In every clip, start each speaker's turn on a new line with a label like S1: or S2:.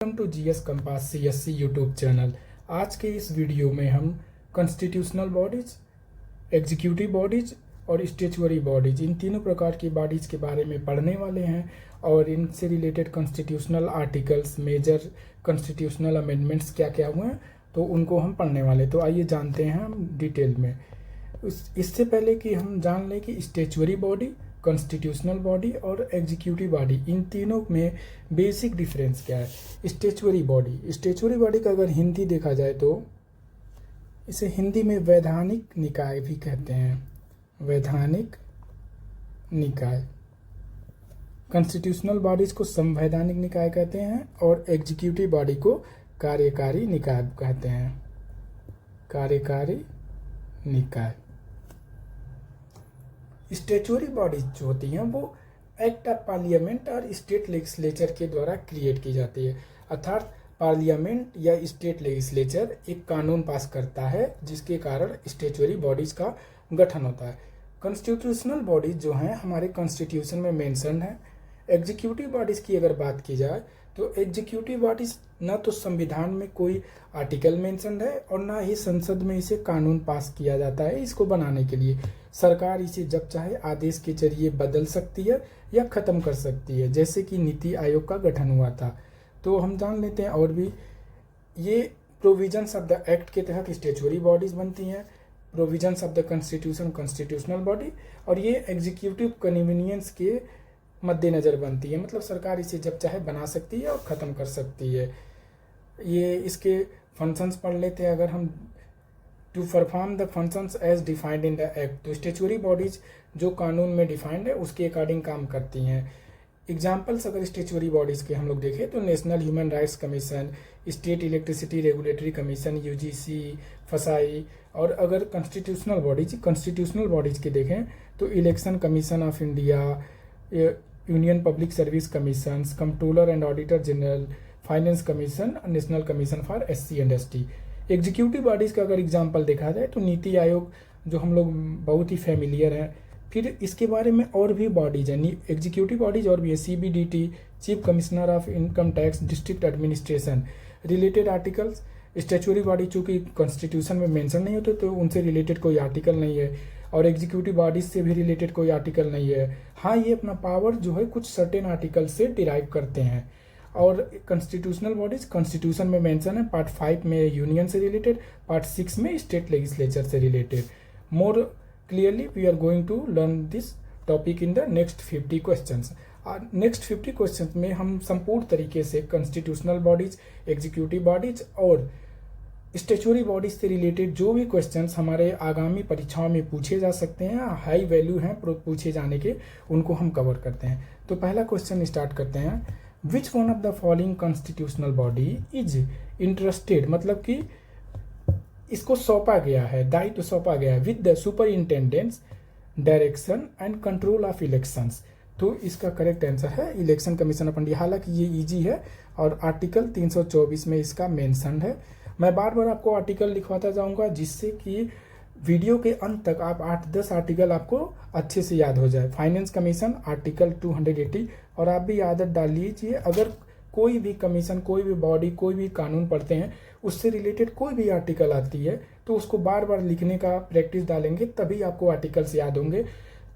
S1: Welcome to GS compass CSC YouTube channel. आज के इस वीडियो में हम कॉन्स्टिट्यूशनल बॉडीज, एग्जीक्यूटिव बॉडीज और स्टेचुअरी बॉडीज, इन तीनों प्रकार की बॉडीज के बारे में पढ़ने वाले हैं और इनसे related constitutional articles, major constitutional amendments क्या क्या हुए हैं तो उनको हम पढ़ने वाले। तो आइए जानते हैं हम डिटेल में। इससे पहले कि हम जान लें कि स्टेचुअरी बॉडी, कॉन्स्टिट्यूशनल बॉडी और एग्जीक्यूटिव बॉडी, इन तीनों में बेसिक डिफरेंस क्या है। स्टेचुअरी बॉडी का अगर हिंदी देखा जाए तो इसे हिंदी में वैधानिक निकाय भी कहते हैं। वैधानिक निकाय। कॉन्स्टिट्यूशनल बॉडीज को संवैधानिक निकाय कहते हैं और एग्जीक्यूटिव बॉडी को कार्यकारी निकाय कहते हैं। कार्यकारी निकाय। स्टेचुअरी बॉडीज जो होती हैं वो एक्ट ऑफ पार्लियामेंट और स्टेट लेजिस्लेचर के द्वारा क्रिएट की जाती है। अर्थात पार्लियामेंट या स्टेट लेजिस्लेचर एक कानून पास करता है जिसके कारण स्टेचुअरी बॉडीज का गठन होता है। कॉन्स्टिट्यूशनल बॉडीज जो हैं हमारे कॉन्स्टिट्यूशन में मेंशन है। एग्जीक्यूटिव बॉडीज की अगर बात की जाए तो एग्जीक्यूटिव बॉडीज न तो संविधान में कोई आर्टिकल मेंशन है और ना ही संसद में इसे कानून पास किया जाता है। इसको बनाने के लिए सरकार इसे जब चाहे आदेश के जरिए बदल सकती है या खत्म कर सकती है, जैसे कि नीति आयोग का गठन हुआ था। तो हम जान लेते हैं और भी ये प्रोविजंस ऑफ द एक्ट के तहत स्टेचुअरी बॉडीज बनती हैं, provisions of the constitution constitutional body, और ये एग्जीक्यूटिव कन्वीनियंस के मद्देनजर बनती है। मतलब सरकार इसे जब चाहे बना सकती है और ख़त्म कर सकती है। ये इसके फंक्शंस पढ़ लेते हैं अगर हम। To perform the functions as defined in the act. तो स्टेचुअरी बॉडीज जो कानून में डिफाइंड है उसके अकॉर्डिंग काम करती हैं। एग्जाम्पल्स अगर स्टेचुअरी बॉडीज के हम लोग देखें तो national human rights commission, state electricity regulatory commission UGC, फसाई। और अगर कॉन्स्टिट्यूशनल बॉडीज के देखें तो election commission of India, union public service commission, controller and auditor general, finance commission, national commission for SC and ST. Executive bodies का अगर example देखा जाए तो नीति आयोग जो हम लोग बहुत ही फैमिलियर हैं। फिर इसके बारे में और भी बॉडीज हैं एग्जीक्यूटिव बॉडीज और भी है। CBDT, chief commissioner of income tax, district administration. Related articles, statutory body चूँकि कॉन्स्टिट्यूशन में मेंशन नहीं होते तो उनसे रिलेटेड कोई आर्टिकल नहीं है और एग्जीक्यूटिव बॉडीज से भी रिलेटेड कोई आर्टिकल नहीं है। हाँ, ये अपना पावर जो है कुछ सर्टेन आर्टिकल से डिराइव करते हैं। और कॉन्स्टिट्यूशनल बॉडीज कॉन्स्टिट्यूशन में मेंशन है, पार्ट 5 में यूनियन से रिलेटेड, पार्ट 6 में स्टेट लेजिस्लेचर से related. More clearly we are going to learn this topic in the next 50 questions. Next 50 questions में हम संपूर्ण तरीके से कॉन्स्टिट्यूशनल बॉडीज, एग्जीक्यूटिव बॉडीज और स्टेचुअरी बॉडीज से रिलेटेड जो भी क्वेश्चंस हमारे आगामी परीक्षाओं में पूछे जा सकते हैं, हाई वैल्यू हैं पूछे जाने के, उनको हम कवर करते हैं। तो पहला क्वेश्चन स्टार्ट करते हैं। विच one of the following constitutional body is interested, मतलब कि इसको सौंपा गया है, दायित्व सौंपा गया है, with the superintendence direction and control of elections. तो इसका करेक्ट आंसर है इलेक्शन कमीशन ऑफ इंडिया। हालांकि ये इजी है और आर्टिकल 324 में इसका मेंशन है। मैं बार बार आपको आर्टिकल लिखवाता जाऊंगा जिससे कि वीडियो के अंत तक आप 8-10 आर्टिकल आपको अच्छे से याद हो जाए। फाइनेंस कमीशन आर्टिकल 280, और आप भी आदत डाल लीजिए अगर कोई भी कमीशन, कोई भी बॉडी, कोई भी कानून पढ़ते हैं उससे रिलेटेड कोई भी आर्टिकल आती है तो उसको बार बार लिखने का प्रैक्टिस डालेंगे, तभी आपको आर्टिकल्स याद होंगे,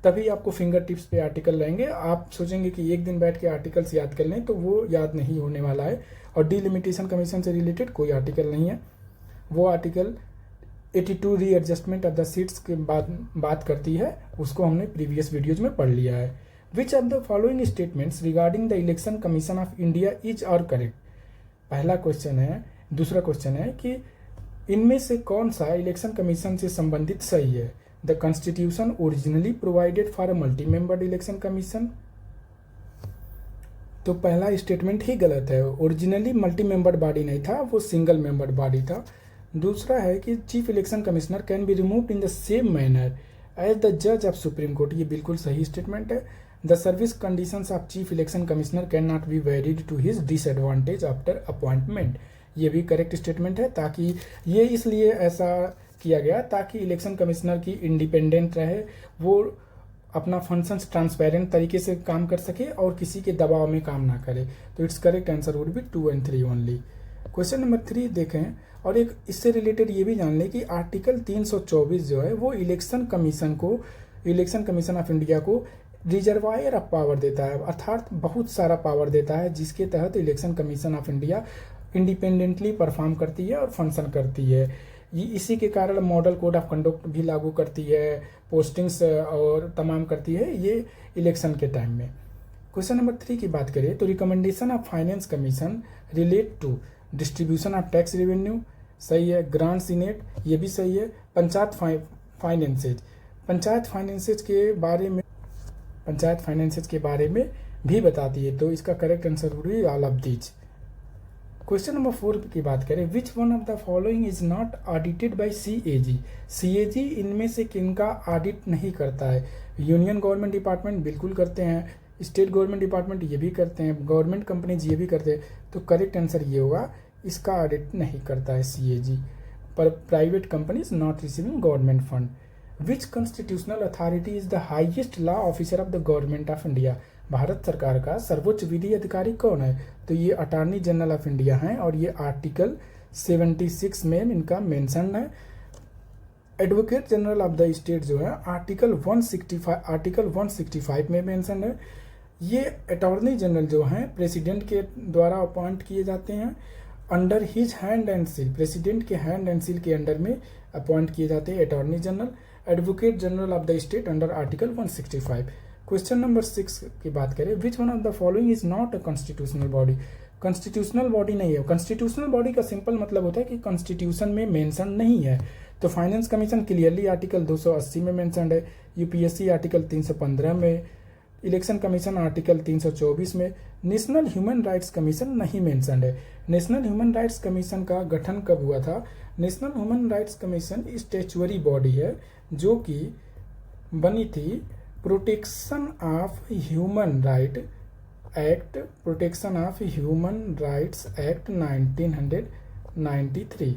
S1: तभी आपको फिंगर टिप्स पे आर्टिकल रहेंगे। आप सोचेंगे कि एक दिन बैठ के आर्टिकल्स याद कर लें तो वो याद नहीं होने वाला है। और डिलिमिटेशन कमीशन से रिलेटेड कोई आर्टिकल नहीं है, वो article 82 readjustment of the seats के बात करती है, उसको हमने प्रीवियस वीडियोज में पढ़ लिया है। Which of the following statements regarding the election commission of India is और करेक्ट। पहला क्वेश्चन है। दूसरा क्वेश्चन है कि इनमें से कौन सा इलेक्शन कमीशन से संबंधित सही है। The constitution originally provided for a multi membered election commission. तो पहला स्टेटमेंट ही गलत है, ओरिजिनली मल्टी मेंबर्ड बॉडी नहीं था, वो सिंगल मेंबर्ड बॉडी था। दूसरा है कि chief election commissioner can be removed in the same manner as the जज ऑफ सुप्रीम कोर्ट। ये बिल्कुल सही स्टेटमेंट है। The service conditions of chief election commissioner can not be varied to his disadvantage after appointment. ये भी correct statement है, ताकि ये इसलिए ऐसा किया गया ताकि इलेक्शन कमिश्नर की इंडिपेंडेंट रहे, वो अपना फंक्शंस ट्रांसपेरेंट तरीके से काम कर सके और किसी के दबाव में काम ना करे। तो it's correct answer would B 2 and 3 only. Question number 3 देखें और एक इससे रिलेटेड ये भी जान लें कि आर्टिकल 324 जो है वो इलेक्शन कमीशन ऑफ इंडिया को रिजर्वायर ऑफ पावर देता है, अर्थात बहुत सारा पावर देता है, जिसके तहत election commission of India independently perform करती है और फंक्शन करती है। ये इसी के कारण मॉडल कोड ऑफ कंडक्ट भी लागू करती है, पोस्टिंग्स और तमाम करती है ये इलेक्शन के टाइम में। क्वेश्चन नंबर 3 की बात करें तो recommendation of finance commission relate to distribution of tax revenue, सही है। ग्रांट्स इनेट, ये भी सही है। पंचायत फाइनेंसेज के बारे में भी बताती है, तो इसका correct answer would be all of these. Question number 4 की बात करें, विच one of the following is not audited bye CAG। CAG इनमें से किनका ऑडिट नहीं करता है? यूनियन गवर्नमेंट डिपार्टमेंट बिल्कुल करते हैं, स्टेट गवर्नमेंट डिपार्टमेंट ये भी करते हैं, गवर्नमेंट कंपनीज ये भी करते हैं। तो करेक्ट आंसर ये होगा, इसका ऑडिट नहीं करता है CAG। पर private companies not receiving government fund. Which constitutional authority is the highest law officer of the government of India. Bharat सरकार का सर्वोच्च विधि अधिकारी कौन है? तो ये अटॉर्नी जनरल ऑफ इंडिया हैं और ये आर्टिकल 76 में इनका मेंशन है। Advocate general of the state जो है आर्टिकल 165 में मेंशन है। ये अटॉर्नी जनरल जो हैं प्रेसिडेंट के द्वारा अपॉइंट किए जाते हैं, under his hand and seal, president के हैंड एंड सील के अंडर में अपॉइंट किए जाते हैं attorney general. Advocate general of the state under article 165। Question number 6 की बात करें, विच one of the following is not a constitutional body. Constitutional body नहीं है। कॉन्स्टिट्यूशनल बॉडी का सिंपल मतलब होता है कि कॉन्स्टिट्यूशन में मेंशन नहीं है। तो फाइनेंस कमीशन क्लियरली आर्टिकल 280 में मेंशन है, यूपीएससी आर्टिकल 315 में, इलेक्शन कमीशन आर्टिकल 324 में, नेशनल ह्यूमन राइट्स कमीशन नहीं मेंशन है। नेशनल ह्यूमन राइट्स कमीशन का गठन कब हुआ था? National human rights commission statutory body है जो कि बनी थी protection of human rights act 1993।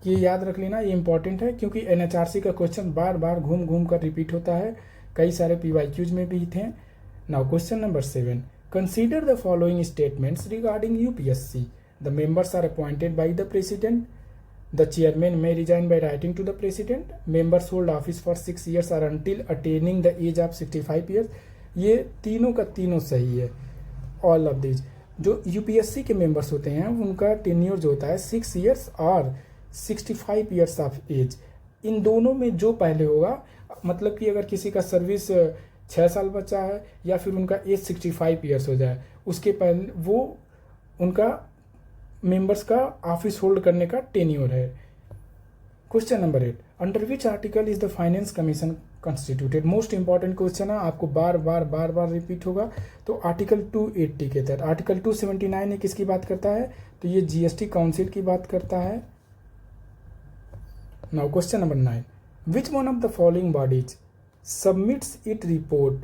S1: ये याद रख लेना, ये इंपॉर्टेंट है क्योंकि NHRC का क्वेश्चन बार बार घूम कर रिपीट होता है, कई सारे PYQs में भी थे। Now question number 7, consider the following statements regarding UPSC। The members are appointed by the president, the chairman may resign by writing to the president, members hold office for 6 years or until attaining the age of 65 years। ये तीनों का तीनों सही है, all of this. जो UPSC के members होते हैं उनका टेन्योर जो होता है 6 years और 65 years ऑफ एज। इन दोनों में जो पहले होगा, मतलब कि अगर किसी का सर्विस 6 साल बचा है या फिर उनका एज 65 years हो जाए, उसके पहले वो उनका मेंबर्स का ऑफिस होल्ड करने का टेन्योर है। Question number 8, under which article is the finance commission constituted. Most important question है, आपको बार बार रिपीट होगा। तो आर्टिकल 280 के तहत। आर्टिकल 279 ये किसकी बात करता है? तो ये GST काउंसिल की बात करता है। Now question number 9, which one of the following bodies submits it report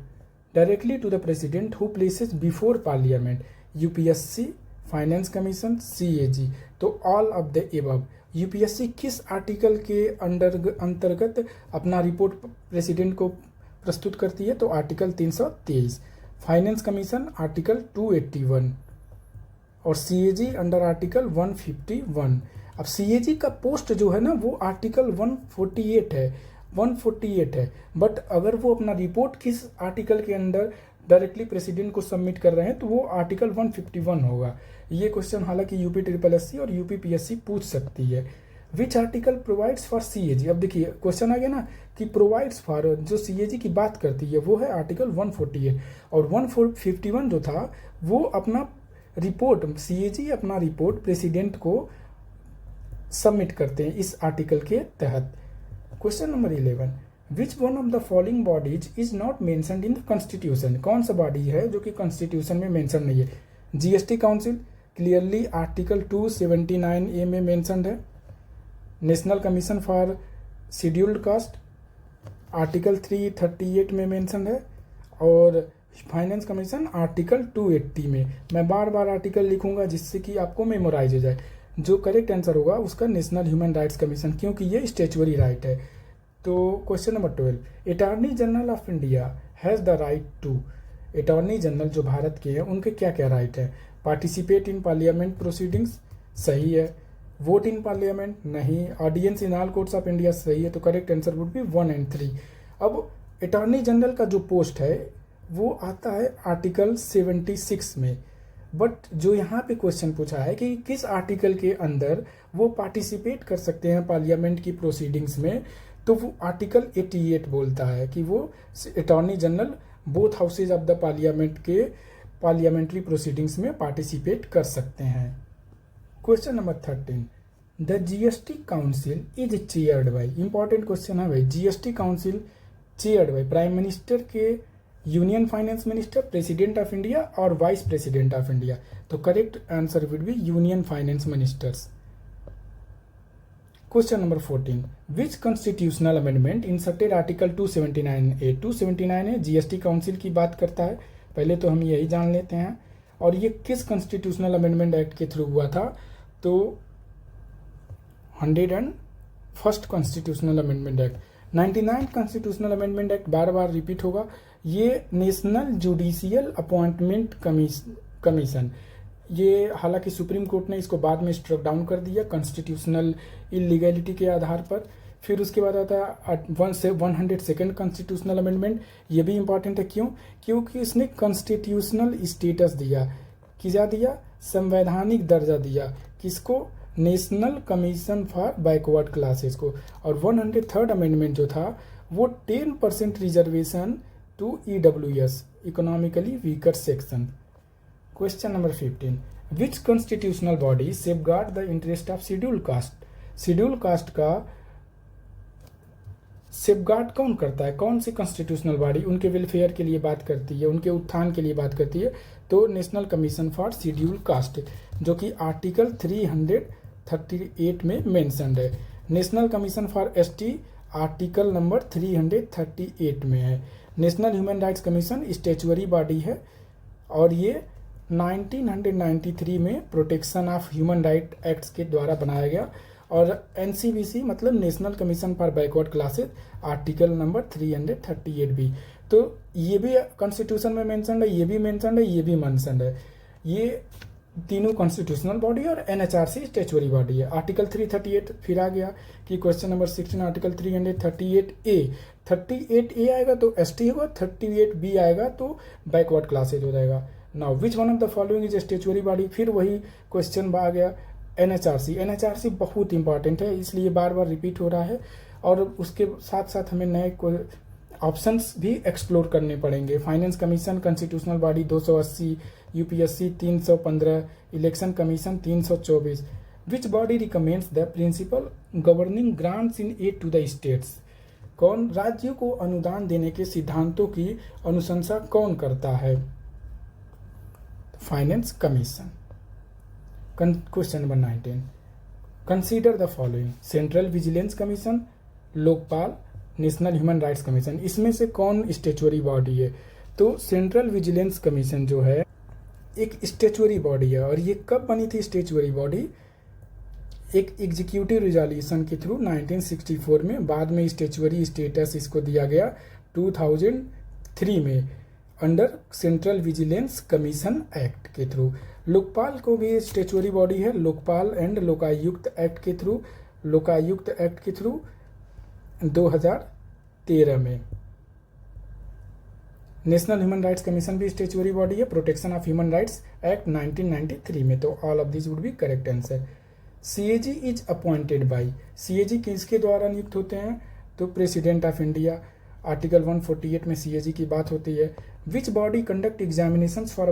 S1: directly to the president who places before parliament. UPSC, finance commission, CAG। तो all of the above. UPSC किस article के अंतर्गत अपना report president को प्रस्तुत करती है? तो आर्टिकल 323। फाइनेंस कमीशन आर्टिकल 281 और CAG अंडर आर्टिकल 151। अब CAG का पोस्ट जो है ना वो आर्टिकल 148 है, बट अगर वो अपना रिपोर्ट किस आर्टिकल के अंदर डायरेक्टली प्रेसिडेंट को सबमिट कर रहे हैं तो वो आर्टिकल 151 होगा। ये क्वेश्चन हालांकि UPSSC और UPPSC पूछ सकती है। Which article provides for CAG। अब देखिए क्वेश्चन आ गया ना कि प्रोवाइड्स फॉर, जो CAG की बात करती है वो है आर्टिकल 148 और 151 जो था वो अपना रिपोर्ट, CAG अपना रिपोर्ट प्रेसिडेंट को सबमिट करते हैं इस आर्टिकल के तहत। Question number 11, which one of the following bodies is not mentioned in the constitution. कौन सा बॉडी है जो कि कॉन्स्टिट्यूशन में मेंशन नहीं है? GST council clearly article 279A में मेंशन्ड है। National commission for scheduled caste article 338 में मेंशन है और फाइनेंस कमीशन आर्टिकल 280 में। मैं बार आर्टिकल लिखूंगा जिससे कि आपको मेमोराइज हो जाए। जो करेक्ट आंसर होगा उसका नेशनल ह्यूमन राइट्स कमीशन, क्योंकि ये स्टैच्यूटरी राइट है। तो question number 12, attorney general of India has the right to, attorney general जो भारत के हैं उनके क्या क्या राइट है? पार्टिसिपेट इन पार्लियामेंट प्रोसीडिंग्स, सही है। वोट इन पार्लियामेंट, नहीं। Audience in all courts of India, सही है। तो correct answer would B 1 and 3। अब अटॉर्नी जनरल का जो पोस्ट है वो आता है आर्टिकल 76 में, बट जो यहाँ पे क्वेश्चन पूछा है कि किस आर्टिकल के अंदर वो पार्टिसिपेट कर सकते हैं पार्लियामेंट की प्रोसीडिंग्स में, तो वो आर्टिकल 88 बोलता है कि वो attorney general both houses of the parliament के पार्लियामेंट्री प्रोसीडिंग्स में पार्टिसिपेट कर सकते हैं। Question number 13, the GST council is chaired by, important question है भाई, GST council chaired by prime minister के, union finance minister, president of India और vice president of India. तो correct answer will be union finance ministers. Question number 14, which constitutional amendment inserted article 279A, 279 है GST council की बात करता है, पहले तो हम यही जान लेते हैं। और ये किस कॉन्स्टिट्यूशनल अमेंडमेंट एक्ट के थ्रू हुआ था? तो 101st constitutional amendment act. 99 constitutional amendment act बार बार रिपीट होगा, ये नेशनल जुडिशियल अपॉइंटमेंट कमीशन, ये हालांकि सुप्रीम कोर्ट ने इसको बाद में स्ट्रक डाउन कर दिया कॉन्स्टिट्यूशनल इलीगैलिटी के आधार पर। फिर उसके बाद आता है 102nd कॉन्स्टिट्यूशनल अमेंडमेंट, ये भी इंपॉर्टेंट है, क्यों? क्योंकि इसने कॉन्स्टिट्यूशनल स्टेटस दिया, क्या दिया? संवैधानिक दर्जा दिया, किसको? National commission for backward classes को। और 103rd अमेंडमेंट जो था वो 10% reservation to EWS, economically weaker section. Question number 15, which constitutional body safeguard the interest of schedule caste, schedule caste का सेफगार्ड कौन करता है? कौन सी कॉन्स्टिट्यूशनल बॉडी उनके वेलफेयर के लिए बात करती है, उनके उत्थान के लिए बात करती है? तो national commission for schedule caste, जो कि आर्टिकल 338 में मेंशन्ड है। National commission for ST article number 338 में है। National human rights commission statutory body है और ये 1993 में protection of human right acts के द्वारा बनाया गया। और NCBC मतलब national commission for backward classes article number 338 भी, तो ये भी कॉन्स्टिट्यूशन में मेंशन है, ये भी मेंशन है, ये भी मेंशन है। ये तीनों कॉन्स्टिट्यूशनल बॉडी और NHRC स्टैच्यूटरी बॉडी है। आर्टिकल 338 फिर आ गया कि question number 16 article 338A, 38A आएगा तो ST होगा, 38B आएगा तो बैकवर्ड क्लासेज हो जाएगा। Now which one of the following is statutory body, फिर वही क्वेश्चन आ गया NHRC। NHRC बहुत इंपॉर्टेंट है, इसलिए बार बार रिपीट हो रहा है और उसके साथ साथ हमें नए ऑप्शंस भी एक्सप्लोर करने पड़ेंगे। Finance commission constitutional body 280, UPSC 315, election commission 324। Which body recommends the principle governing grants in aid to the states, कौन राज्यों को अनुदान देने के सिद्धांतों की अनुशंसा कौन करता है? Finance commission. Question number 19, consider the following, central vigilance commission, Lokpal, national human rights commission, इसमें से कौन स्टैच्यूटरी बॉडी है? तो सेंट्रल विजिलेंस कमीशन जो है एक स्टैच्यूटरी बॉडी है। और ये कब बनी थी स्टैच्यूटरी बॉडी? एक एग्जीक्यूटिव रिजोल्यूशन के थ्रू 1964 में, बाद में स्टैच्यूटरी स्टेटस इसको दिया गया 2003 में under central vigilance commission act के थ्रू। लोकपाल को भी स्टैच्यूटरी बॉडी है, लोकपाल एंड लोकायुक्त एक्ट के थ्रू, लोकायुक्त एक्ट के थ्रू 2013 में। नेशनल ह्यूमन राइट्स कमीशन भी स्टैच्यूटरी बॉडी है, protection of human rights act 1993 में। तो all of this would be correct answer. CAG is appointed by, CAG किसके द्वारा नियुक्त होते हैं? तो प्रेसिडेंट ऑफ इंडिया, आर्टिकल 148 में CAG की बात होती है। Which body conduct examinations for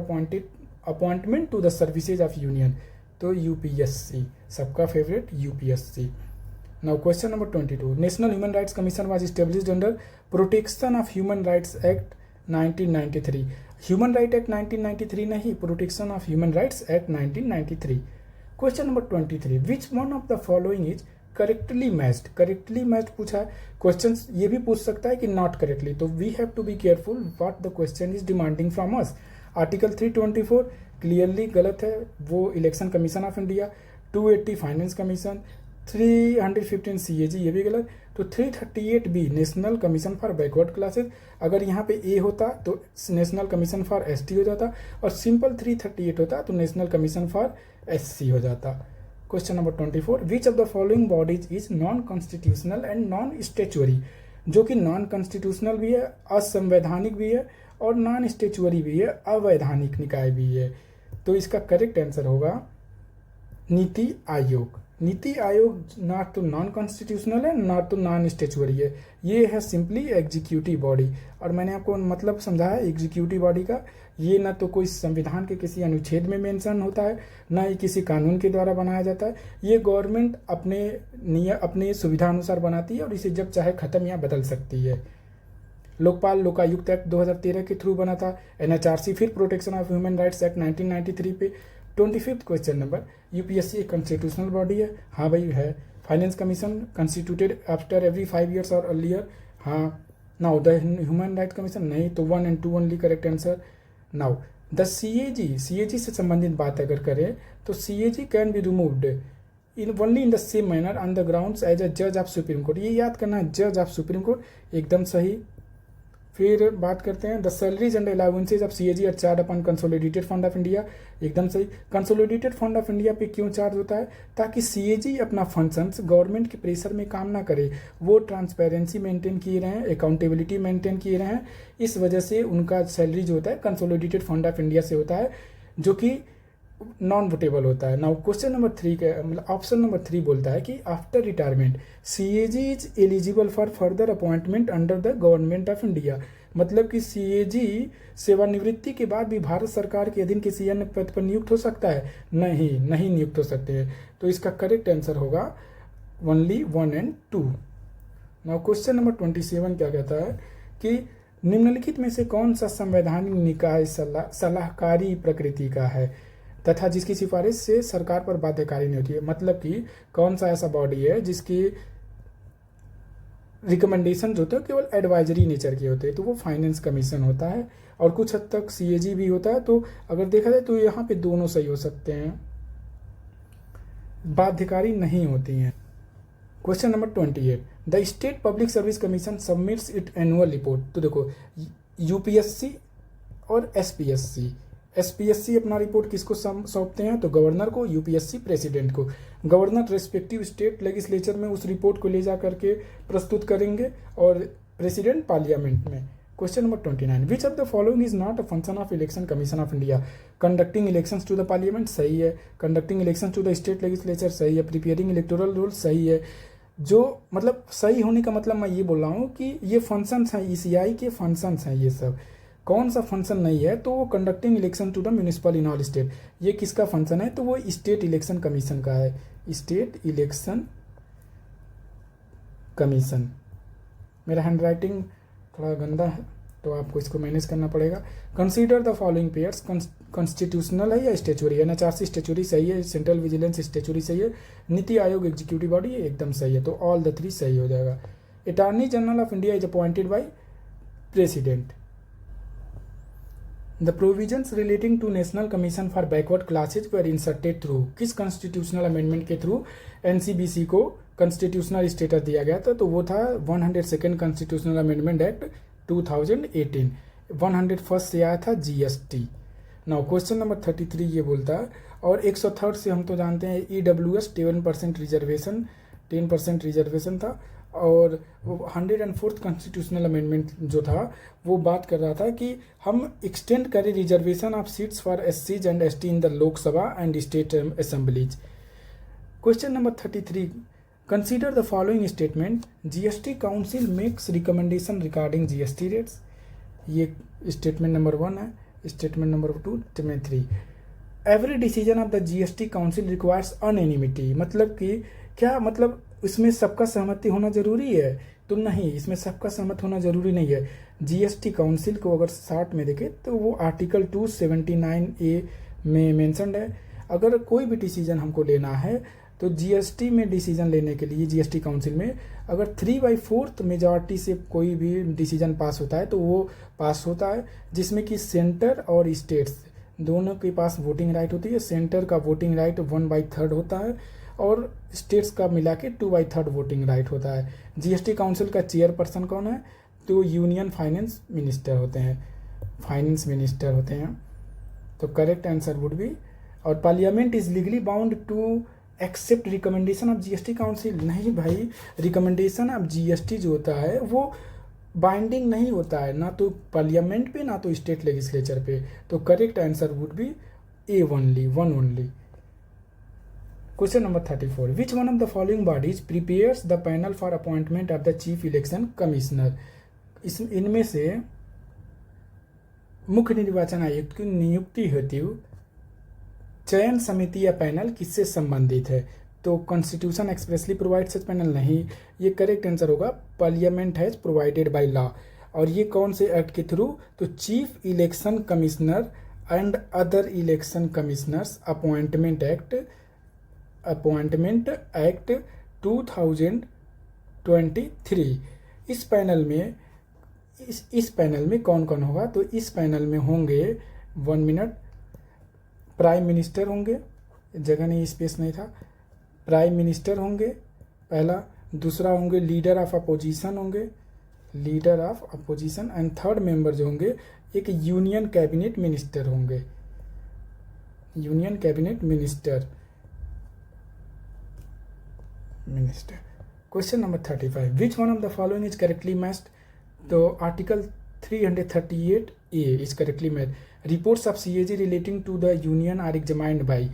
S1: appointment to the services of union? तो UPSC, सबका favourite UPSC। Now question number 22, National Human Rights Commission was established under Protection of Human Rights Act 1993. Human Rights Act 1993 नहीं, Protection of Human Rights Act 1993. Question number 23, which one of the following is correctly matched? Correctly matched पूछा है, questions ये भी पूछ सकता है कि not correctly, तो we have to be careful what the question is demanding from us. Article 324 clearly गलत है, वो Election Commission of India, 280 Finance Commission, 315 CAG ये भी गलत। तो 338B national commission for backward classes, अगर यहाँ पे ए होता तो नेशनल कमीशन फॉर एसटी हो जाता, और सिंपल 338 होता तो नेशनल कमीशन फॉर एससी हो जाता। Question number 24, which of the following bodies is non constitutional and non statutory, जो कि नॉन कॉन्स्टिट्यूशनल भी है, असंवैधानिक भी है, और नॉन स्टेचुअरी भी है, अवैधानिक निकाय भी है। तो इसका करेक्ट आंसर होगा नीति आयोग। नीति आयोग ना तो नॉन कॉन्स्टिट्यूशनल है ना तो नॉन स्टेचुअरी है, ये है सिंपली एग्जीक्यूटिव बॉडी। और मैंने आपको मतलब समझाया एग्जीक्यूटिव बॉडी का, ये ना तो कोई संविधान के किसी अनुच्छेद में मेंशन होता है, ना ही किसी कानून के द्वारा बनाया जाता है। ये गवर्नमेंट अपने सुविधा अनुसार बनाती है और इसे जब चाहे खत्म या बदल सकती है। लोकपाल लोकायुक्त एक्ट 2013 के थ्रू बना था। एनएचआरसी फिर protection of human rights act 1993 पे। 25th क्वेश्चन नंबर, यूपीएससी एक कॉन्स्टिट्यूशनल बॉडी है? हाँ भाई है। Finance commission constituted after every 5 years और अर्लियर? हाँ। Now the human right commission? नहीं। तो 1 and 2 only correct answer. Now the CAG से संबंधित बात अगर करें तो CAG can be removed only in the same manner on the grounds as a जज ऑफ सुप्रीम कोर्ट। ये याद करना है, जज ऑफ सुप्रीम कोर्ट, एकदम सही। फिर बात करते हैं the salaries and allowances of CAG are charged upon consolidated fund of India, एकदम सही। कंसोलिडेटेड फंड ऑफ इंडिया पे क्यों चार्ज होता है? ताकि सीएजी अपना फंक्शंस गवर्नमेंट के प्रेशर में काम ना करे, वो ट्रांसपेरेंसी मेंटेन किए रहें, अकाउंटेबिलिटी मेंटेन किए रहें, इस वजह से उनका सैलरी जो होता है कंसोलिडेटेड फंड ऑफ इंडिया से होता है, जो कि नॉन वोटेबल होता है। नाउ क्वेश्चन नंबर 3 का मतलब ऑप्शन नंबर 3 बोलता है कि after retirement CAG is eligible for further appointment under the government of India. मतलब कि सीएजी सेवानिवृत्ति के बाद भी भारत सरकार के अधीन किसी अन्य पद पर नियुक्त हो सकता है? नहीं नियुक्त हो सकते हैं। तो इसका करेक्ट आंसर होगा only 1 and 2। Now question number 27 क्या कहता है कि निम्नलिखित में से कौन सा संवैधानिक निकाय सलाहकारी प्रकृति का है तथा जिसकी सिफारिश से सरकार पर बाध्यकारी नहीं होती है? मतलब कि कौन सा ऐसा बॉडी है जिसकी रिकमेंडेशन जो होते हैं केवल एडवाइजरी नेचर के होते हैं? तो वो फाइनेंस कमीशन होता है, और कुछ हद तक सीएजी भी होता है। तो अगर देखा जाए तो यहाँ पे दोनों सही हो सकते हैं, बाध्यकारी नहीं होती हैं। Question number 28, the state public service commission submits it annual report. तो देखो यूपीएससी और एसपीएससी अपना रिपोर्ट किसको सौंपते हैं? तो गवर्नर को, यूपीएससी प्रेसिडेंट को। गवर्नर रेस्पेक्टिव स्टेट लेजिस्लेचर में उस रिपोर्ट को ले जा करके प्रस्तुत करेंगे और प्रेसिडेंट पार्लियामेंट में। Question number 29, which of the following is not a function of election commission of India? Conducting elections to the parliament सही है, conducting elections to the state legislature सही है, प्रिपेयरिंग इलेक्टोरल रोल सही है। जो मतलब सही होने का मतलब मैं ये बोल रहा हूँ कि ये फंक्शंस हैं, ईसीआई के फंक्शंस हैं ये सब। कौन सा फंक्शन नहीं है? तो वो conducting election to the municipal in all state, ये किसका फंक्शन है? तो वो स्टेट इलेक्शन कमीशन का है, स्टेट इलेक्शन कमीशन। मेरा हैंड राइटिंग थोड़ा गंदा है तो आपको इसको मैनेज करना पड़ेगा। Consider the following pairs, constitutional है या स्टेचुरी है? एनएचआरसी स्टेचुरी सही है, सेंट्रल विजिलेंस स्टेचुरी सही है, नीति आयोग एग्जीक्यूटिव बॉडी है, एकदम सही है। तो ऑल द 3 सही हो जाएगा। Attorney general of India is appointed by president. The provisions relating to national commission for backward classes were inserted through, किस कॉन्स्टिट्यूशनल अमेंडमेंट के थ्रू एनसीबीसी को कॉन्स्टिट्यूशनल स्टेटस दिया गया था? तो वो था 102nd constitutional amendment act 2018। 101st से आया था जीएसटी। नाउ क्वेश्चन नंबर 33 ये बोलता है, और 103 से हम तो जानते हैं ईडब्ल्यूएस 10% रिजर्वेशन था, और 104th कॉन्स्टिट्यूशनल अमेंडमेंट जो था वो बात कर रहा था कि हम एक्सटेंड करें रिजर्वेशन ऑफ सीट्स फॉर एससीज and ST in the Lok Sabha and state assemblies. Question number 33, consider the following statement, GST council makes recommendation regarding GST rates. ये स्टेटमेंट नंबर 1 है। Statement number 2, statement 3, every decision of the GST council requires unanimity. मतलब कि क्या मतलब इसमें सबका सहमति होना जरूरी है? तो नहीं, इसमें सबका सहमत होना जरूरी नहीं है। जीएसटी काउंसिल को अगर शॉर्ट में देखें तो वो आर्टिकल 279A में मेंशन्ड है। अगर कोई भी डिसीजन हमको लेना है तो जीएसटी में डिसीजन लेने के लिए जीएसटी काउंसिल में अगर 3/4 मेजॉरिटी से कोई भी डिसीजन पास होता है तो वो पास होता है, जिसमें कि सेंटर और स्टेट्स दोनों के पास वोटिंग राइट होती है। सेंटर का वोटिंग राइट 1/3 होता है और स्टेट्स का मिला के 2/3 वोटिंग राइट होता है। जीएसटी काउंसिल का चेयरपर्सन कौन है? तो यूनियन फाइनेंस मिनिस्टर होते हैं, फाइनेंस मिनिस्टर होते हैं। तो करेक्ट आंसर वुड बी। और parliament is legally bound to accept recommendation of GST council. नहीं भाई, रिकमेंडेशन ऑफ जीएसटी जो होता है वो बाइंडिंग नहीं होता है, ना तो पार्लियामेंट पे ना तो स्टेट लेजिस्लेचर पे। तो correct answer would B A only, one only. Question number 34, which one of the following bodies prepares the panel for appointment of the chief election commissioner. इनमें से मुख्य निर्वाचन आयुक्त की नियुक्ति हेतु चयन समिति या पैनल किससे संबंधित है? तो कॉन्स्टिट्यूशन एक्सप्रेसली प्रोवाइड सच पैनल नहीं, ये करेक्ट आंसर होगा parliament has provided by law. और ये कौन से एक्ट के थ्रू? तो chief election commissioner and other election commissioners appointment act 2023। इस पैनल में कौन कौन होगा? तो इस पैनल में होंगे, 1 मिनट, प्राइम मिनिस्टर होंगे, जगह नहीं, स्पेस नहीं था, प्राइम मिनिस्टर होंगे पहला, दूसरा होंगे लीडर ऑफ अपोजिशन होंगे, leader of opposition, and third member जो होंगे एक यूनियन कैबिनेट मिनिस्टर होंगे, union cabinet minister. Question number 35, which one of the following is correctly matched? तो article 338A is correctly matched. Reports of CAG relating to the union are examined by.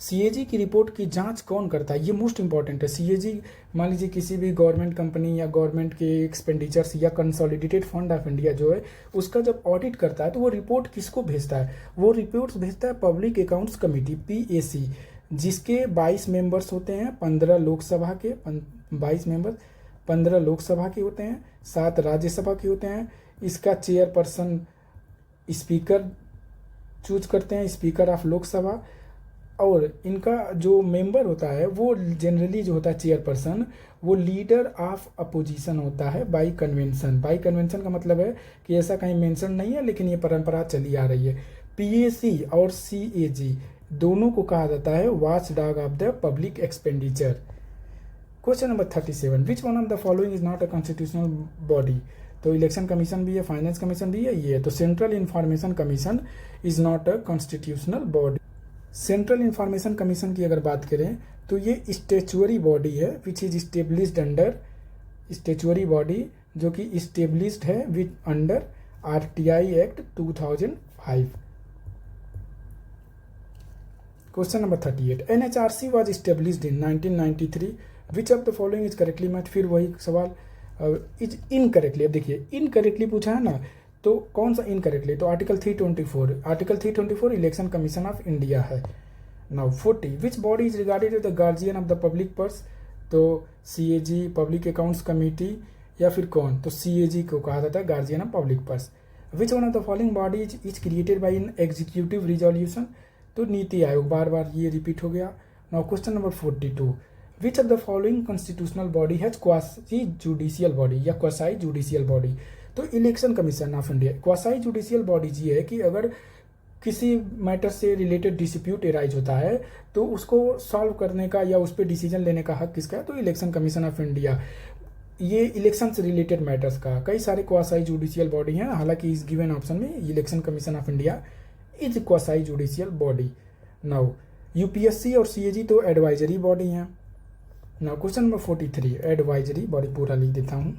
S1: CAG की report की जांच कौन करता है? ये most important है। CAG मान लीजिए किसी भी गवर्नमेंट कंपनी या गवर्नमेंट के एक्सपेंडिचर्स या कंसोलिडेटेड फंड ऑफ इंडिया जो है उसका जब ऑडिट करता है तो वो रिपोर्ट किसको भेजता है? वो रिपोर्ट्स भेजता है पब्लिक अकाउंट्स कमेटी, PAC, जिसके 22 मेंबर्स होते हैं, 15 लोकसभा के, 22 मेंबर 15 लोकसभा के होते हैं, 7 राज्यसभा के होते हैं। इसका चेयरपर्सन स्पीकर चूज करते हैं, स्पीकर ऑफ लोकसभा। और इनका जो मेंबर होता है वो जनरली जो होता है चेयरपर्सन, वो लीडर ऑफ अपोजिशन होता है बाय कन्वेंशन। बाय कन्वेंशन का मतलब है कि ऐसा कहीं मेंशन नहीं है, लेकिन ये परंपरा चली आ रही है। PAC और CAG दोनों को कहा जाता है watch dog of the public expenditure. Question number 37, which one of the following is not a constitutional body? तो इलेक्शन कमीशन भी है, फाइनेंस कमीशन भी है, ये है। तो central information commission is not a constitutional body. Central information commission की अगर बात करें तो ये स्टेचुअरी बॉडी है which is established under, statutory body जो कि स्टेब्लिश्ड है with under RTI act 2005। Question number 38, NHRC was established in 1993, which of the following is correctly match? फिर वही सवाल, इज इनकरेक्टली। अब देखिए इनकरेक्टली पूछा है ना, तो कौन सा इनकरेक्टली? तो article 324 election commission of India है। Now 40, which body is regarded as the guardian of the public purse? तो CAG, पब्लिक अकाउंट्स कमेटी, या फिर कौन? तो CAG को कहा जाता है guardian of public purse. Which one of the following body is created by in executive resolution? तो नीति आयोग, बार बार ये रिपीट हो गया। Now question number 42, which of the following constitutional body has quasi judicial body या क्वासाई जुडिशियल बॉडी? तो election commission of India. Quasi judicial bodies ये है कि अगर किसी मैटर से रिलेटेड डिस्प्यूट एराइज होता है तो उसको सॉल्व करने का या उस पर डिसीजन लेने का हक किसका है? तो इलेक्शन कमीशन ऑफ इंडिया। ये इलेक्शन से रिलेटेड मैटर्स का कई सारे क्वासाई जुडिशियल बॉडी हैं, हालांकि इस गिवन ऑप्शन में election commission of India is quasi judicial body. Now UPSC और CAG तो एडवाइजरी बॉडी हैं। Now question number 43, advisory body पूरा लिख देता हूँ।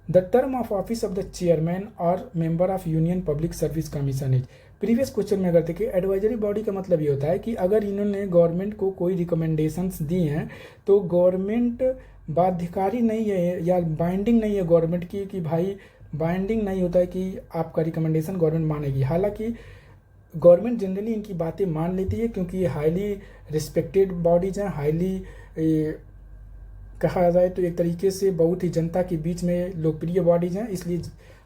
S1: The term of office of the chairman और member of union public service commission is. Previous question में अगर देखिए एडवाइजरी बॉडी का मतलब ये होता है कि अगर इन्होंने गवर्नमेंट को कोई रिकमेंडेशंस दी हैं तो गवर्नमेंट बाध्यकारी नहीं है या बाइंडिंग नहीं है गवर्नमेंट की, कि भाई बाइंडिंग नहीं होता है कि आपका रिकमेंडेशन गवर्नमेंट मानेगी। हालांकि गवर्नमेंट जनरली इनकी बातें मान लेती है क्योंकि ये हाईली रिस्पेक्टेड बॉडीज हैं, हाईली कहा जाए तो एक तरीके से बहुत ही जनता के बीच में लोकप्रिय बॉडीज हैं, इसलिए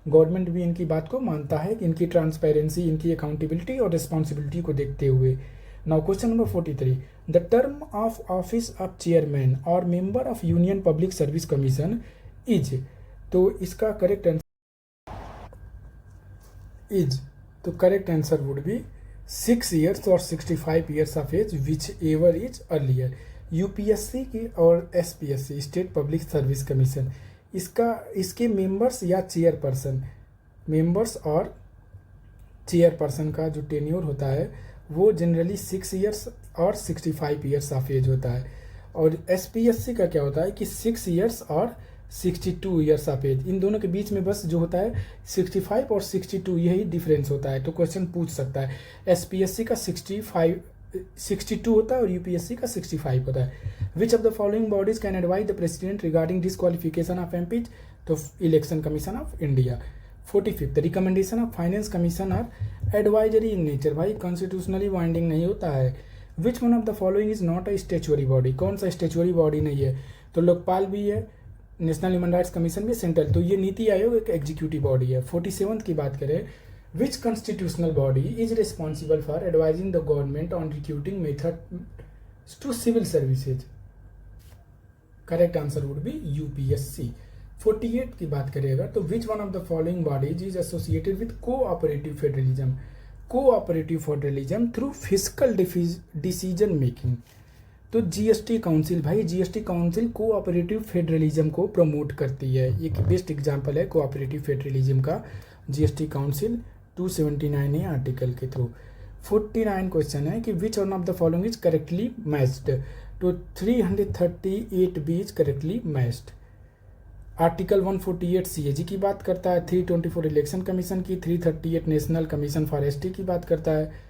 S1: गवर्नमेंट भी इनकी बात को मानता है कि इनकी ट्रांसपेरेंसी, इनकी अकाउंटेबिलिटी और रिस्पॉन्सिबिलिटी को देखते हुए। Now question number 43, the term of office of chairman और member of union public service commission is. तो इसका करेक्ट आंसर इज, तो correct answer would be 6 years और 65 years of age whichever is earlier. UPSC की और SPSC state public service commission इसके members या chairperson, members और chairperson का जो टेन्योर होता है वो जनरली 6 इयर्स और 65 इयर्स ऑफ एज होता है। और एसपीएससी का क्या होता है कि 6 इयर्स और 62 इयर्स ऑफ एज, इन दोनों के बीच में बस जो होता है 65 और 62 यही डिफरेंस होता है। तो क्वेश्चन पूछ सकता है एसपीएससी का 62 होता है और यूपीएससी का 65 होता है। Which of the following bodies can advise the president regarding disqualification of MPs? तो election commission of India. 45th recommendation of finance commission are advisory in nature. भाई कॉन्स्टिट्यूशनली बाइंडिंग नहीं होता है। Which one of the following is not a statutory body? कौन सा statutory body नहीं है? तो लोकपाल भी है, नेशनल ह्यूमन राइट्स कमीशन भी, सेंट्रल। तो ये नीति आयोग एक एग्जीक्यूटिव बॉडी है। 47th की बात करें, which constitutional body is responsible for advising the government on recruiting method to civil services? Correct answer would be UPSC. 48 की बात करिएगा तो which one of the following bodies is associated with cooperative federalism? Cooperative federalism through fiscal decision making. तो GST council, भाई GST council cooperative federalism को promote करती है। एक बेस्ट एग्जांपल है कोऑपरेटिव फेडरलिज्म का जीएसटी काउंसिल 279 ए आर्टिकल के through. 49 question है कि which one of the following is correctly matched? तो 338 B is correctly matched. Article 148 CAG की बात करता है, 324 इलेक्शन कमीशन की, 338 नेशनल कमीशन फॉर एसटी की बात करता है।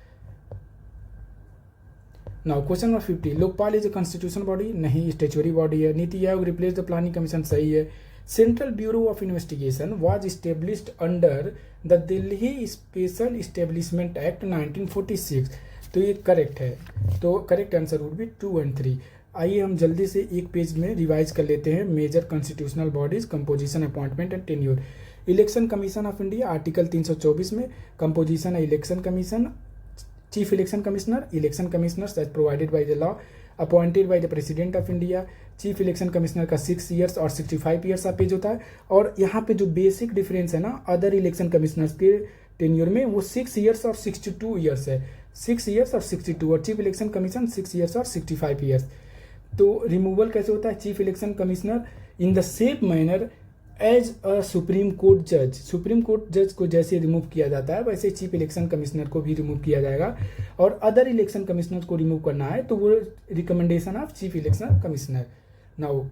S1: Now question number 50, Lokpal is a constitution body? नहीं, स्टेचुअरी बॉडी है। NITI Aayog replace the planning commission? सही है। Central bureau of investigation was established under the Delhi special establishment act 1946। तो ये करेक्ट है। तो करेक्ट आंसर वुड बी 2 और 3। आइए हम जल्दी से एक पेज में रिवाइज कर लेते हैं। Major constitutional bodies, composition, appointment and tenure. Election commission of India article 324 में कंपोजिशन है election commission, chief election commissioner, election commissioners as provided by the law appointed by the president of India. Chief election commissioner का 6 years और 65 years का page होता है। और यहाँ पे जो बेसिक डिफरेंस है ना अदर इलेक्शन कमिश्नर्स के टेन्योर में, वो 6 इयर्स और 62 इयर्स है। 6 इयर्स और 62, और चीफ इलेक्शन कमीशन 6 इयर्स और 65 इयर्स। तो रिमूवल कैसे होता है? Chief election commissioner in the same manner as a supreme court जज। सुप्रीम कोर्ट जज को जैसे रिमूव किया जाता है वैसे चीफ इलेक्शन कमिश्नर को भी रिमूव किया जाएगा। और अदर इलेक्शन कमिश्नर को रिमूव करना है तो वो recommendation of chief election commissioner. Now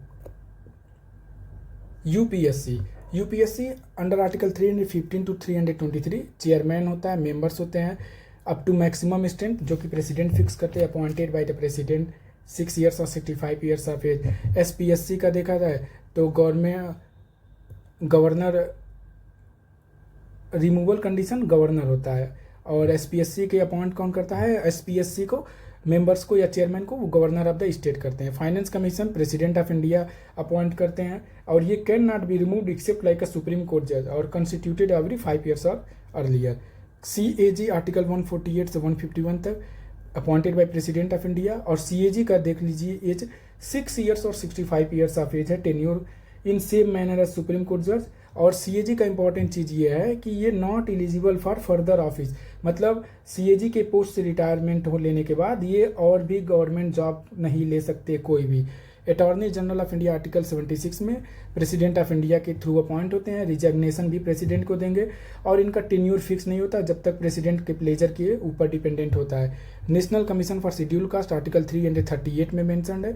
S1: UPSC under article 315 to 323 chairman होता है, मेंबर्स होते हैं अप टू मैक्सिमम स्ट्रेंथ जो कि प्रेसिडेंट फिक्स करते हैं, appointed by the president, 6 years और 65 इयर्स ऑफ एज। एसपीएससी का देखा जाए तो गवर्नर रिमूवल कंडीशन गवर्नर होता है। और एसपीएससी के अपॉइंट कौन करता है? एसपीएससी को मेंबर्स को या चेयरमैन को वो गवर्नर ऑफ द स्टेट करते हैं। Finance commission president of India appoint करते हैं और ये can not be removed except like a supreme court जज और कॉन्स्टिट्यूटेड एवरी 5 इयर्स और अर्लियर। सीएजी आर्टिकल 148 से 151 तक appointed by president of India. और सीएजी का देख लीजिए एज 6 इयर्स और 65 इयर्स ऑफ एज है, tenure in same manner as supreme court जज। और सीएजी का इंपॉर्टेंट चीज़ ये है कि ये not eligible for further office, मतलब सीएजी के पोस्ट से रिटायरमेंट हो लेने के बाद ये और भी गवर्नमेंट जॉब नहीं ले सकते कोई भी। Attorney general of India article 76 में प्रेसिडेंट ऑफ इंडिया के थ्रू अपॉइंट होते हैं, रिजग्नेशन भी प्रेसिडेंट को देंगे और इनका टेन्योर फिक्स नहीं होता जब तक प्रेसिडेंट के प्लेजर के ऊपर डिपेंडेंट होता है। National commission for schedule caste article 338 में मेंशन्ड है।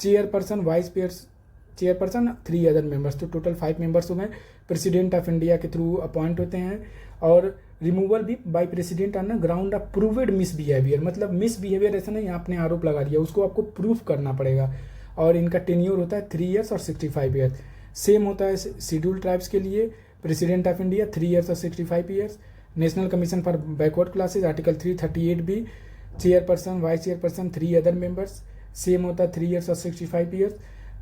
S1: Chairperson, vice chairperson, 3 other members, तो टोटल 5 मेंबर्स हो गए, प्रेसिडेंट ऑफ इंडिया के थ्रू अपॉइंट होते हैं। और रिमूवल भी bye president on the ground of proved misbehaviour, मतलब मिसबिहेवियर ऐसा नहीं आपने आरोप लगा दिया, उसको आपको प्रूफ करना पड़ेगा। और इनका टेन्योर होता है 3 इयर्स और 65 इयर्स। सेम होता है शेड्यूल ट्राइब्स के लिए, प्रेसिडेंट ऑफ इंडिया 3 इयर्स और 65 years. National commission for backward classes article 338 भी, chairperson, vice chairperson, 3 other members, same होता है 3 इयर्स और 65 इयर्स।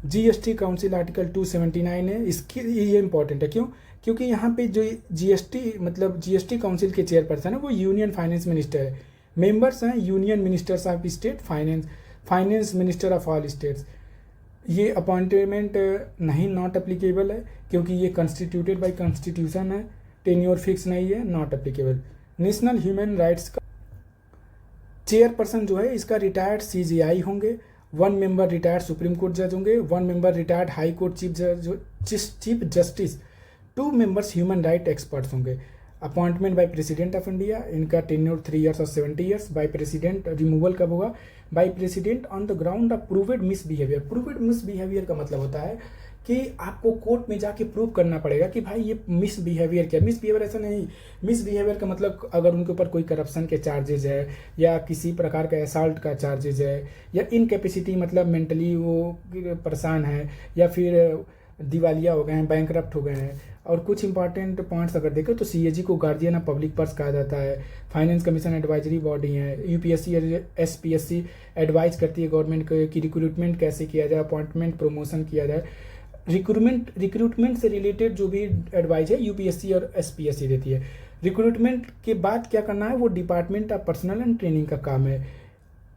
S1: जीएसटी काउंसिल आर्टिकल 279 है, इसकी ये इंपॉर्टेंट है। क्यों? क्योंकि यहाँ पे जो जीएसटी काउंसिल के चेयरपर्सन है वो यूनियन फाइनेंस मिनिस्टर है, मेंबर्स हैं union ministers of state, finance minister of all states. ये अपॉइंटमेंट नहीं, नॉट एप्लीकेबल है क्योंकि ये कॉन्स्टिट्यूटेड बाय कॉन्स्टिट्यूशन है, टेन्योर फिक्स नहीं है, not applicable. National human rights का चेयरपर्सन जो है इसका रिटायर्ड CJI होंगे, 1 मेंबर रिटायर्ड सुप्रीम कोर्ट जज होंगे, 1 member retired high court chief justice, 2 members human right experts होंगे। Appointment by president of India, इनका टेन्योर 3 ईयर्स और 70 ईयर्स। बाय प्रेसिडेंट रिमूवल कब होगा? By president on the ground of proved misbehaviour. Proved misbehaviour का मतलब होता है कि आपको कोर्ट में जाके प्रूव करना पड़ेगा कि भाई ये मिसबिहेवियर क्या। मिसबिहेवियर ऐसा नहीं, मिसबिहेवियर का मतलब अगर उनके ऊपर कोई करप्शन के चार्जेज है या किसी प्रकार का असॉल्ट का चार्जेज है या इनकेपेसिटी मतलब मेंटली वो परेशान है या फिर दिवालिया हो गए हैं, बैंकरप्ट हो गए हैं। और कुछ इंपॉर्टेंट पॉइंट्स अगर देखें तो CAG को गार्जियन ऑफ पब्लिक पर्स कहा जाता है। फाइनेंस कमीशन एडवाइजरी बॉडी है। UPSC और SPSC एडवाइज करती है गवर्नमेंट को कि रिक्रूटमेंट कैसे किया जाए, अपॉइंटमेंट प्रमोशन किया जाए। रिक्रूटमेंट से रिलेटेड जो भी एडवाइस है UPSC और SPSC देती है। रिक्रूटमेंट के बाद क्या करना है वो department of personal and training का काम है।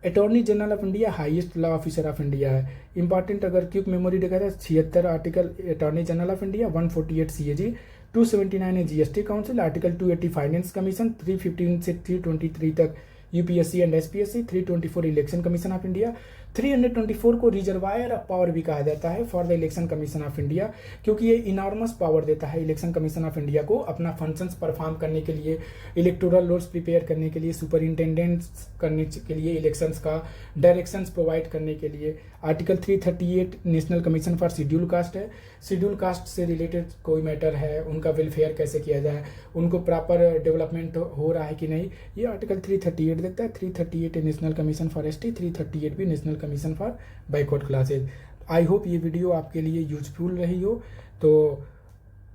S1: Attorney general of India highest law officer of India है। इंपॉर्टेंट अगर क्विक मेमोरी देखा जाए 76 article attorney general of India, 148 CAG, 279 है GST council, article 280 finance commission, 315 से 323 तक UPSC and SPSC, 324 election commission of India, 324 को रिजर्वायर ऑफ पावर भी कहा जाता है for the election commission of India, क्योंकि ये इनॉर्मस पावर देता है इलेक्शन कमीशन ऑफ इंडिया को अपना फंक्शंस परफॉर्म करने के लिए, इलेक्टोरल रोल्स प्रिपेयर करने के लिए, सुपरिंटेंडेंट्स करने के लिए, इलेक्शंस का डायरेक्शंस प्रोवाइड करने के लिए। Article 338 national commission for schedule caste है। शेड्यूल कास्ट से रिलेटेड कोई मैटर है, उनका वेलफेयर कैसे किया जाए, उनको प्रॉपर डेवलपमेंट हो रहा है कि नहीं, ये आर्टिकल 338 देखता है। 338 नेशनल कमीशन फॉर ST, 338 भी national commission for backward classes. I hope ये वीडियो आपके लिए यूजफुल रही हो। तो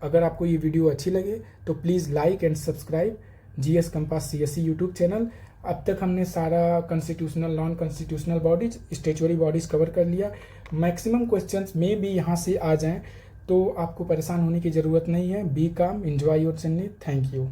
S1: अगर आपको ये वीडियो अच्छी लगे तो please like and subscribe GS compass CSE YouTube channel. अब तक हमने सारा constitutional, non constitutional bodies, statutory bodies cover कर लिया। मैक्सिमम क्वेश्चंस में भी यहाँ से आ जाएं तो आपको परेशान होने की ज़रूरत नहीं है। बी काम, enjoy your journey. Thank you.